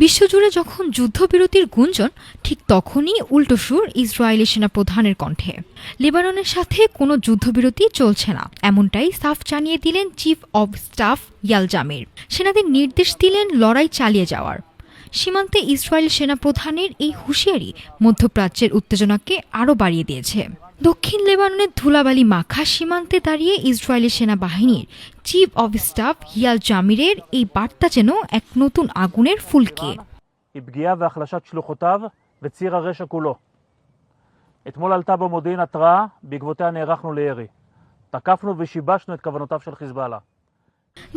বিশ্বজুড়ে যখন যুদ্ধবিরতির গুঞ্জন, ঠিক তখনই উল্টো সুর ইসরায়েলি সেনাপ্রধানের কণ্ঠে। লেবাননের সাথে কোনো যুদ্ধবিরতি চলছে না, এমনটাই সাফ জানিয়ে দিলেন চিফ অব স্টাফ ইয়াল জামির। সেনাদের নির্দেশ দিলেন লড়াই চালিয়ে যাওয়ার। সীমান্তে ইসরায়েল সেনাপ্রধানের এই হুঁশিয়ারি মধ্যপ্রাচ্যের উত্তেজনাকে আরও বাড়িয়ে দিয়েছে। দক্ষিণ লেবাননের ধুলাবালি মাখা সীমান্তে দাঁড়িয়ে ইসরায়েলি সেনাবাহিনীর চিফ অব স্টাফ ইয়াল জামিরের এই বার্তা যেন এক নতুন আগুনের ফুলকি। פגיעה והחלשת שלוחותיו וציר הרשע כולו. אתמול עלתה במודיעין התראה, בעקבותיה נערכנו לירי. תקפנו ושיבשנו את כוונותיו של חיזבאללה.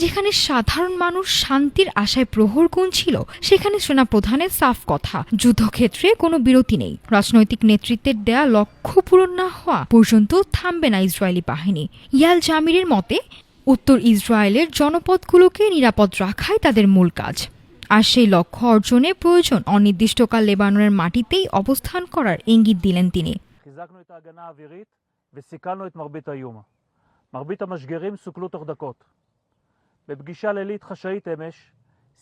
যেখানে সাধারণ মানুষ শান্তির আশায় প্রহর গুনছিল, সেখানে সেনাপ্রধানের সাফ কথা, যুদ্ধক্ষেত্রে কোনো বিরতি নেই। রাজনৈতিক নেতৃত্বের দেয়া লক্ষ্য পূরণ না হওয়া পর্যন্ত থামবে না ইসরায়েলি বাহিনী। ইয়াল জামিরের মতে, উত্তর ইসরায়েলের জনপদগুলোকে নিরাপদ রাখাই তাদের মূল কাজ। আর সেই লক্ষ্য অর্জনে প্রয়োজন অনির্দিষ্টকাল লেবাননের মাটিতেই অবস্থান করার ইঙ্গিত দিলেন তিনি। חיזקנו את ההגנה האווירית וסיכלנו את מרבית האיום. מרבית המשגרים סוכלו תוך דקות. בפגישה לילית חשאית אמש,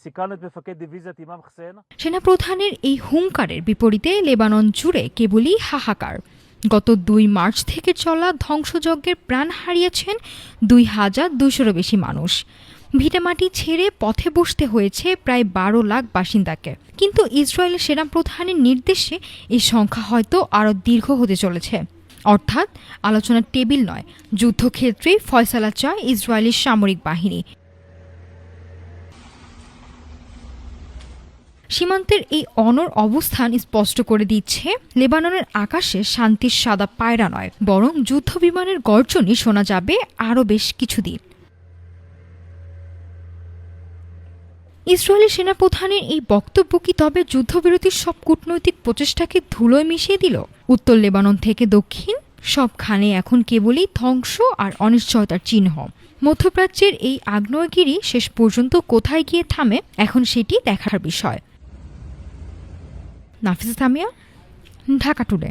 סיכלנו את מפקד דיוויזיית אימאם חסיין. সেনাপ্রধানের এই হুঙ্কারের বিপরীতে লেবানন জুড়ে কেবলই হাহাকার। গত 2 মার্চ থেকে চলা ধ্বংসযজ্ঞের প্রাণ হারিয়েছেন 2200-রও বেশি মানুষ। ভিটামাটি ছেড়ে পথে বসতে হয়েছে প্রায় 12 লাখ বাসিন্দাকে। কিন্তু ইসরায়েলের সেনাপ্রধানের নির্দেশে এই সংখ্যা হয়তো আরও দীর্ঘ হতে চলেছে। অর্থাৎ আলোচনার টেবিল নয়, যুদ্ধক্ষেত্রে ফয়সালা চায় ইসরায়েলি সামরিক বাহিনী। সীমান্তের এই অনড় অবস্থান স্পষ্ট করে দিচ্ছে, লেবাননের আকাশে শান্তির সাদা পায়রা নয়, বরং যুদ্ধবিমানের গর্জনই শোনা যাবে আরও বেশ কিছুদিন। ইসরায়েলি সেনাপ্রধানের এই বক্তব্য কি তবে যুদ্ধবিরতির সব কূটনৈতিক প্রচেষ্টাকে ধুলোয় মিশিয়ে দিল? উত্তর লেবানন থেকে দক্ষিণ সবখানে এখন কেবলই ধ্বংস আর অনিশ্চয়তার চিহ্ন। মধ্যপ্রাচ্যের এই আগ্নেয়গিরি শেষ পর্যন্ত কোথায় গিয়ে থামে, এখন সেটি দেখার বিষয়। নাফিসা সামিয়া, ঢাকা টুডে।